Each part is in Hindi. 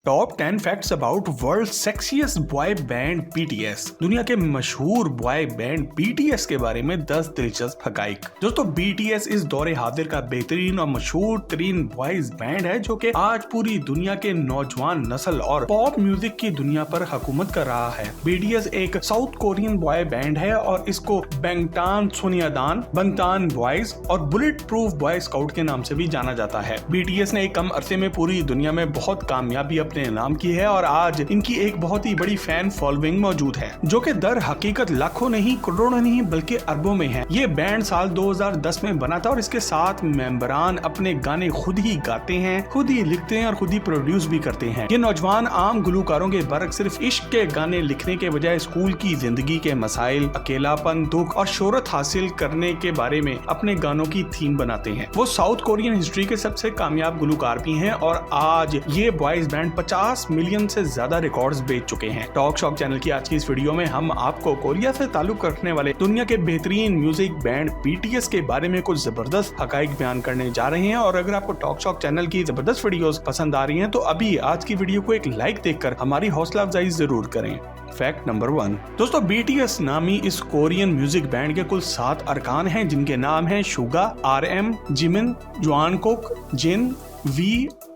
Top 10 facts about world sexiest boy band BTS। दुनिया के मशहूर बॉय बैंड BTS के बारे में 10 दिलचस्प हकाइक। दोस्तों, BTS इस दौरे हाजिर का बेहतरीन और मशहूर तरीन बॉयज बैंड है जो कि आज पूरी दुनिया के नौजवान नस्ल और पॉप म्यूजिक की दुनिया पर हुकूमत कर रहा है। BTS एक साउथ कोरियन बॉय बैंड है और इसको बैंगटान सोनियादान, बंगटान बॉयज और बुलेट प्रूफ बॉय स्काउट के नाम से भी जाना जाता है। BTS ने एक कम अरसे में पूरी दुनिया में बहुत कामयाबी अपने नाम की है और आज इनकी एक बहुत ही बड़ी फैन फॉलोइंग मौजूद है जो कि दर हकीकत लाखों नहीं, करोड़ों नहीं बल्कि अरबों में है। ये बैंड साल 2010 में बना था और इसके 7 मेंबरान अपने गाने खुद ही गाते हैं, खुद ही लिखते हैं और खुद ही प्रोड्यूस भी करते हैं। ये नौजवान आम गुलकारों के बरक सिर्फ इश्क के गाने लिखने के बजाय स्कूल की जिंदगी के मसाइल, अकेलापन, दुख और शोहरत हासिल करने के बारे में अपने गानों की थीम बनाते हैं। वो साउथ कोरियन हिस्ट्री के सबसे कामयाब गुलकार भी हैं और आज ये बॉयज बैंड 50 मिलियन से ज्यादा रिकॉर्ड्स बेच चुके हैं। टॉक शॉक चैनल की आज की इस वीडियो में हम आपको कोरिया से ताल्लुक रखने वाले दुनिया के बेहतरीन म्यूजिक बैंड BTS के बारे में कुछ जबरदस्त हकाइक बयान करने जा रहे हैं। और अगर आपको टॉक शॉक चैनल की जबरदस्त वीडियोस पसंद आ रही हैं तो अभी आज की वीडियो को एक लाइक देकर हमारी हौसला अफजाई जरूर करें। Fact number 1। दोस्तों, BTS नामी इस कोरियन म्यूजिक बैंड के कुल 7 अरकान हैं जिनके नाम हैं Suga, RM, Jimin, Jungkook, Jin, V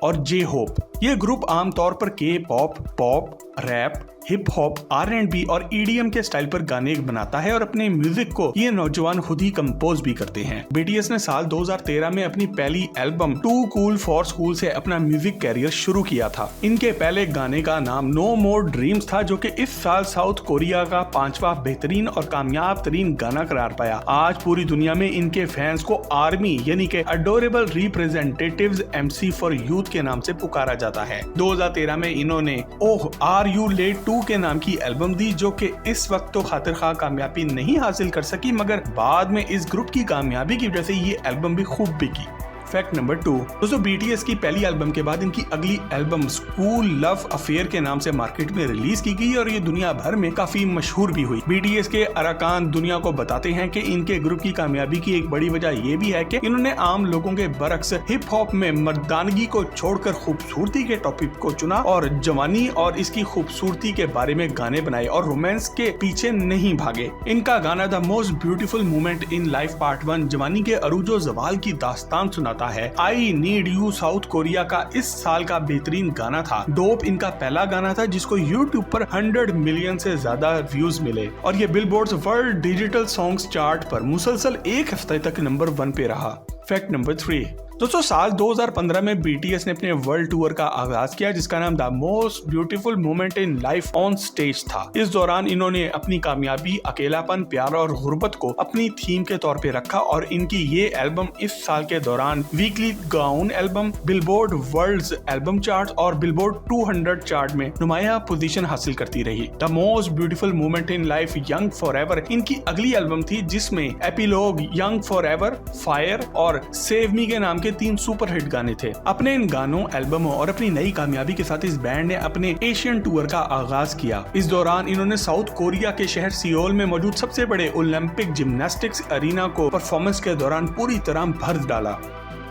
और J-होप। ये ग्रुप आमतौर पर K pop, pop, rap, hip hop, R&B और EDM के स्टाइल पर गाने बनाता है और अपने म्यूजिक को ये नौजवान खुद ही कंपोज भी करते हैं। BTS ने साल 2013 में अपनी पहली album too cool for school से अपना म्यूजिक कैरियर शुरू किया था। इनके पहले गाने का नाम नो मोर ड्रीम्स था जो कि इस साल साउथ कोरिया का 5वां बेहतरीन और कामयाब तरीन गाना करार पाया। आज पूरी दुनिया में इनके फैंस को आर्मी यानी कि adorable representatives MC for youth के नाम से पुकारा जाता है। 2013 में इन्होंने ओह आर यू लेट के नाम की एल्बम दी जो कि इस वक्त तो खातिर खा कामयाबी नहीं हासिल कर सकी, मगर बाद में इस ग्रुप की कामयाबी की वजह से ये एल्बम भी खूब बिकी। Fact number 2। दोस्तों, BTS की पहली एल्बम के बाद इनकी अगली एल्बम स्कूल लव अफेयर के नाम से मार्केट में रिलीज की गई और ये दुनिया भर में काफी मशहूर भी हुई। BTS के अरकान दुनिया को बताते हैं कि इनके ग्रुप की कामयाबी की एक बड़ी वजह ये भी है कि इन्होंने आम लोगों के बरक्स हिप हॉप में मर्दानगी को छोड़कर खूबसूरती के टॉपिक को चुना और जवानी और इसकी खूबसूरती के बारे में गाने बनाए और रोमांस के पीछे नहीं भागे। इनका गाना the most beautiful moment in life part 1 जवानी के अरूजो जवाल की दास्तान सुनाता है। I need you south Korea का इस साल का बेहतरीन गाना था। डोप इनका पहला गाना था जिसको YouTube पर 100 मिलियन से ज्यादा व्यूज मिले और ये billboard world digital songs chart पर मुसलसल एक हफ्ते तक नंबर 1 पे रहा। Fact number 3। दोस्तों, साल 2015 में BTS ने अपने वर्ल्ड टूर का आगाज किया जिसका नाम the most beautiful moment in life on stage था। इस दौरान इन्होंने अपनी कामयाबी, अकेलापन, प्यार और गुर्बत को अपनी थीम के तौर पे रखा और इनकी ये एल्बम इस साल के दौरान weekly Gaon album, billboard worlds album chart और बिलबोर्ड 200 चार्ट में नुमाया पोजीशन हासिल करती रही। The most beautiful moment in life young forever इनकी अगली एल्बम थी जिसमें एपिलॉग, यंग फॉरएवर, फायर और सेव मी के नाम के 3 सुपरहिट गाने थे। अपने इन गानों, एल्बमों और अपनी नई कामयाबी के साथ इस बैंड ने अपने एशियन टूर का आगाज किया। इस दौरान इन्होंने साउथ कोरिया के शहर सियोल में मौजूद सबसे बड़े ओलंपिक जिम्नास्टिक्स अरीना को परफॉर्मेंस के दौरान पूरी तरह भर डाला।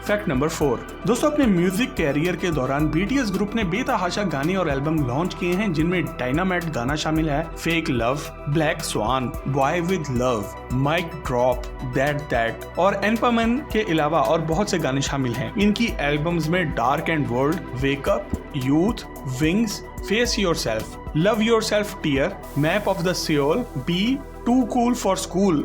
Fact number 4। दोस्तों, अपने म्यूजिक कैरियर के दौरान BTS ग्रुप ने बेतहाशा गाने और एल्बम लॉन्च किए हैं जिनमें डायनामाइट गाना शामिल है, fake love, black swan, boy with love, mic drop, that और एनपामन के अलावा और बहुत से गाने शामिल हैं। इनकी एल्बम्स में dark and world, wake up, youth, wings, face yourself, love yourself, tear, map of the soul, be, too cool for school,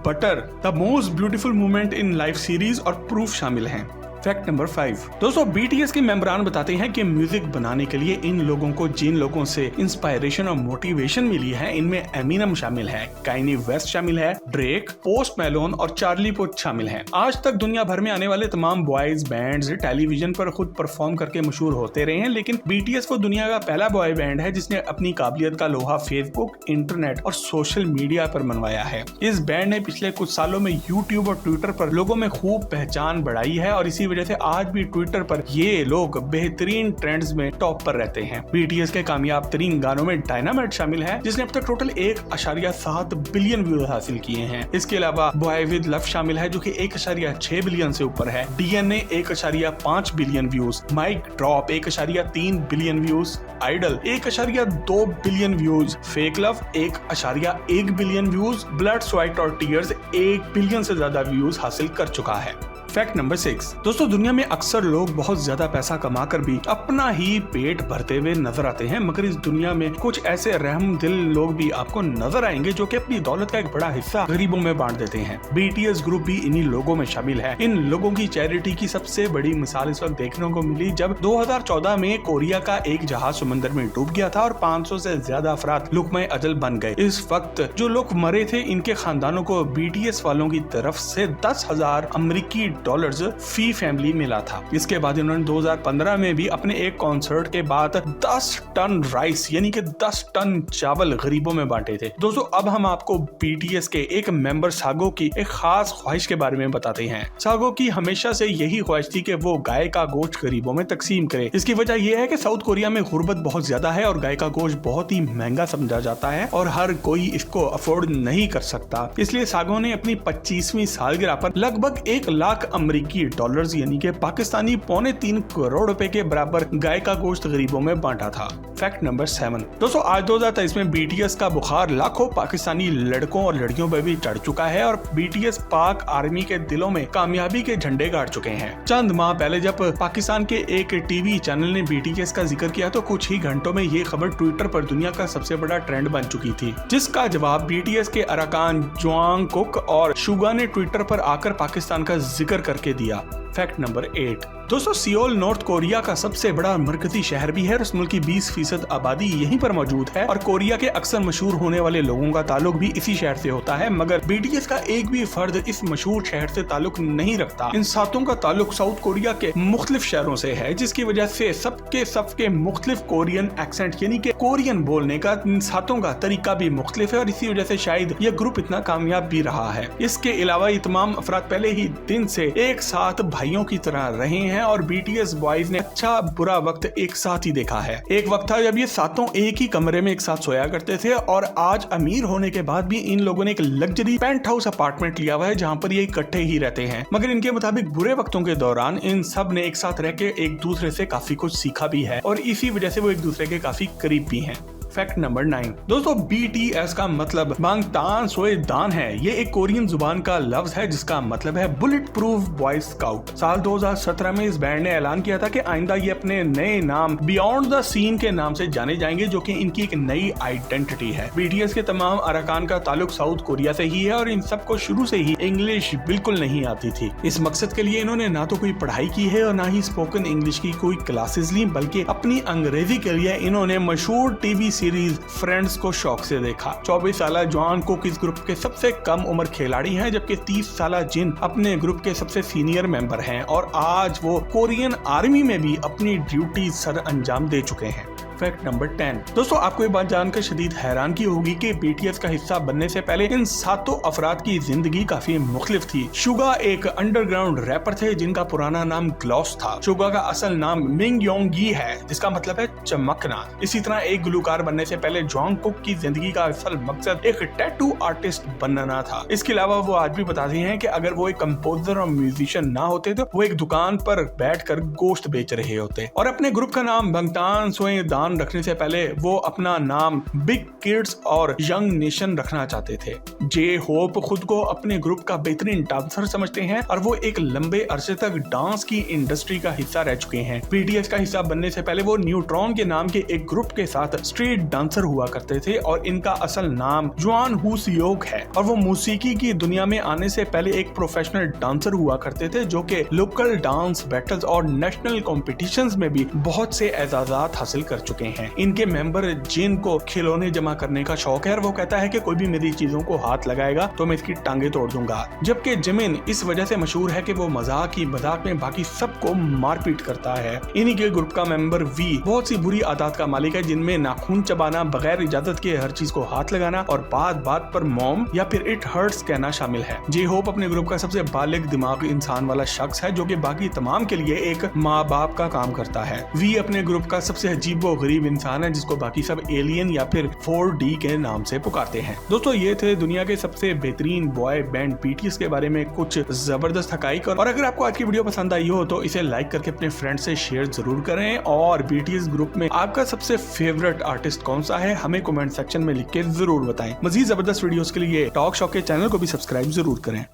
butter, the most beautiful moment in life series और प्रूफ शामिल हैं। Fact number 5। दोस्तों, BTS के मेंबरान बताते हैं कि म्यूजिक बनाने के लिए इन लोगों को जिन लोगों से इंस्पायरेशन और मोटिवेशन मिली है इनमें एमिनम शामिल है, काइनी वेस्ट शामिल है, ड्रेक, पोस्ट मैलोन और चार्ली पुथ शामिल हैं। आज तक दुनिया भर में आने वाले तमाम बॉयज बैंड्स टेलीविजन पर खुद परफॉर्म करके मशहूर होते रहे हैं, लेकिन BTS वो दुनिया का पहला बॉय बैंड है जिसने अपनी काबिलियत का लोहा फेसबुक, इंटरनेट और सोशल मीडिया पर मनवाया है। इस बैंड ने पिछले कुछ सालों में YouTube और ट्विटर पर लोगों में खूब पहचान बढ़ाई है और इसी वजह वजह से आज भी ट्विटर पर ये लोग बेहतरीन ट्रेंड्स में टॉप पर रहते हैं। बीटीएस के कामयाब तरीन गानों में डायनामाइट शामिल है, जिसने अब तक टोटल 1.7 बिलियन व्यूज हासिल किए हैं। इसके अलावा बॉय विद लव शामिल है जो कि 1.6 बिलियन से ऊपर है। DNA 1.5 billion views, mic drop 1.3 billion views, idol 1.2 billion views, fake love 1.1 billion views, blood sweat और टीयर्स 1 बिलियन से ज्यादा व्यूज हासिल कर चुका है। फैक्ट नंबर 6, दोस्तों दुनिया में अक्सर लोग बहुत ज्यादा पैसा कमाकर भी अपना ही पेट भरते हुए नजर आते हैं, मगर इस दुनिया में कुछ ऐसे रहम दिल लोग भी आपको नजर आएंगे जो कि अपनी दौलत का एक बड़ा हिस्सा गरीबों में बांट देते हैं। बीटीएस ग्रुप भी इन्हीं लोगों में शामिल है। इन लोगों की चैरिटी की सबसे बड़ी मिसाल इस वक्त देखने को मिली जब 2014 में कोरिया का एक जहाज समुद्र में डूब गया था और 500 से ज्यादा अफराद लुकमे अजल बन गए। इस वक्त जो लोग मरे थे इनके खानदानों को बीटीएस वालों की तरफ से 10,000 अमेरिकी डॉलर्स फी फैमिली मिला था। इसके बाद इन्होंने 2015 में भी अपने एक कॉन्सर्ट के बाद 10 टन राइस यानी कि 10 टन चावल गरीबों में बांटे थे। दोस्तों अब हम आपको बीटीएस के एक मेंबर सागो की एक खास ख्वाहिश के बारे में बताते हैं। सागो की हमेशा से यही ख्वाहिश थी कि वो गाय का गोश्त गरीबों में तकसीम करे। इसकी वजह यह है कि साउथ कोरिया में गुर्बत बहुत ज्यादा है और गाय का गोश्त बहुत ही महंगा समझा जाता है और हर कोई इसको अफोर्ड नहीं कर सकता। इसलिए सागो ने अपनी 25वीं सालगिरह पर लगभग 1 लाख अमेरिकी डॉलर्स यानी कि पाकिस्तानी 3.25 करोड़ रुपए के बराबर गाय का गोश्त गरीबों में बांटा था। फैक्ट नंबर 7, दोस्तों आज 2023 में बीटीएस का बुखार लाखों पाकिस्तानी लड़कों और लड़कियों पर भी चढ़ चुका है और बीटीएस पाक आर्मी के दिलों में कामयाबी के झंडे गाड़ चुके हैं। चंद माह पहले जब पाकिस्तान के एक टीवी चैनल ने बीटीएस का जिक्र किया तो कुछ ही घंटों में ये खबर ट्विटर पर दुनिया का सबसे बड़ा ट्रेंड बन चुकी थी, जिसका जवाब बीटीएस के अरकान जॉन्गकुक और सुगा ने ट्विटर पर आकर पाकिस्तान का जिक्र करके दिया। फैक्ट नंबर 8, दोस्तों सियोल नॉर्थ कोरिया का सबसे बड़ा मरकजी शहर भी है और इस मुल्क की 20% आबादी यहीं पर मौजूद है और कोरिया के अक्सर मशहूर होने वाले लोगों का ताल्लुक भी इसी शहर से होता है, मगर बीटीएस का एक भी फर्द इस मशहूर शहर से ताल्लुक नहीं रखता। इन सातों का ताल्लुक साउथ कोरिया के मुख्तलिफ शहरों से है, जिसकी वजह से सबके मुख्तलिफ कोरियन एक्सेंट यानी कि कोरियन बोलने का इन सातों का तरीका भी मुख्तलिफ है और इसी वजह से शायद यह ग्रुप इतना कामयाब भी रहा है। इसके अलावा ये तमाम अफराद पहले ही दिन से एक साथ भाइयों की तरह रहे हैं और बीटीएस बॉयज ने अच्छा बुरा वक्त एक साथ ही देखा है। एक वक्त था जब ये सातों एक ही कमरे में एक साथ सोया करते थे और आज अमीर होने के बाद भी इन लोगों ने एक लग्जरी पेंट हाउस अपार्टमेंट लिया हुआ है जहां पर ये इकट्ठे ही रहते हैं, मगर इनके मुताबिक बुरे वक्तों के दौरान इन सब ने एक साथ रह के एक दूसरे से काफी कुछ सीखा भी है और इसी वजह से वो एक दूसरे के काफी करीब भी हैं। फैक्ट नंबर 9, दोस्तों बीटीएस का मतलब बांगटान सोए दान है। ये एक कोरियन जुबान का लफ्ज है जिसका मतलब है बुलेट प्रूफ बॉय स्काउट। साल 2017 में इस बैंड ने ऐलान किया था कि आइंदा ये अपने नए नाम बियॉन्ड द सीन के नाम से जाने जाएंगे, जो कि इनकी एक नई आइडेंटिटी है। बीटीएस के तमाम अरकान का ताल्लुक साउथ कोरिया से ही है और इन सबको शुरू से ही इंग्लिश बिल्कुल नहीं आती थी। इस मकसद के लिए इन्होंने ना तो कोई पढ़ाई की है और ना ही स्पोकन इंग्लिश की कोई क्लासेस ली, बल्कि अपनी अंग्रेजी के लिए इन्होंने मशहूर टीवी सीरीज फ्रेंड्स को शौक से देखा। 24 साल जॉन्गकुक इस ग्रुप के सबसे कम उम्र खिलाड़ी हैं, जबकि 30 साल जिन अपने ग्रुप के सबसे सीनियर मेंबर हैं और आज वो कोरियन आर्मी में भी अपनी ड्यूटी सर अंजाम दे चुके हैं। फैक्ट नंबर 10, दोस्तों आपको ये बात जानकर शदीद हैरान की होगी कि बीटीएस का हिस्सा बनने से पहले इन सातों अफराद की जिंदगी काफी मुख्तलिफ थी। सुगा एक अंडरग्राउंड रैपर थे जिनका पुराना नाम ग्लॉस था। सुगा का असल नाम मिंग योंगी है जिसका मतलब है चमकना। इसी तरह एक गुलकार बनने से पहले जॉन्गकुक की जिंदगी का असल मकसद एक टैटू आर्टिस्ट बनना था। इसके अलावा वो आज भी बताते हैं कि अगर वो एक कंपोजर और म्यूजिशियन ना होते तो वो एक दुकान पर बैठकर गोश्त बेच रहे होते। और अपने ग्रुप का नाम बंगटान सोए दान रखने से पहले वो अपना नाम बिग किड्स और यंग नेशन रखना चाहते थे। जे होप खुद को अपने ग्रुप का बेहतरीन डांसर समझते हैं और वो एक लंबे अरसे तक डांस की इंडस्ट्री का हिस्सा रह चुके हैं। बीटीएस का हिस्सा बनने से पहले वो न्यूट्रॉन के नाम के एक ग्रुप के साथ स्ट्रीट डांसर हुआ करते थे और इनका असल नाम जुआन हु सियोक है और वो मौसीकी की दुनिया में आने से पहले एक प्रोफेशनल डांसर हुआ करते थे जो कि लोकल डांस बैटल्स और नेशनल कॉम्पिटिशंस में भी बहुत से एजाजात हासिल कर चुके चुके हैं। इनके मेंबर जिन को खिलौने जमा करने का शौक है और वो कहता है कि कोई भी मेरी चीजों को हाथ लगाएगा तो मैं इसकी टांगे तोड़ दूंगा। जबकि जिमिन इस वजह से मशहूर है कि वो मजाक की मजाक में बाकी सबको मारपीट करता है। इन्हीं के ग्रुप का मेंबर वी बहुत सी बुरी आदत का मालिक है, जिनमें नाखून चबाना, बगैर इजाजत के हर चीज को हाथ लगाना और बात बात पर मॉम या फिर इट हर्ट्स कहना शामिल है। जे होप अपने ग्रुप का सबसे बालिग दिमाग इंसान वाला शख्स है, जो कि बाकी तमाम के लिए एक माँ बाप का काम करता है। वी अपने ग्रुप का सबसे अजीब व गरीब इंसान है, जिसको बाकी सब एलियन या फिर 4D के नाम से पुकारते हैं। दोस्तों, ये थे दुनिया के सबसे बेहतरीन बॉय बैंड BTS के बारे में कुछ जबरदस्त हकाइक। और अगर आपको आज की वीडियो पसंद आई हो तो इसे लाइक करके अपने फ्रेंड से शेयर जरूर करें। और BTS ग्रुप में आपका सबसे फेवरेट आर्टिस्ट कौन सा है हमें कमेंट सेक्शन में लिख के जरूर बताएं। मजीद जबरदस्त वीडियोस के लिए टॉक शॉक के चैनल को भी सब्सक्राइब जरूर करें।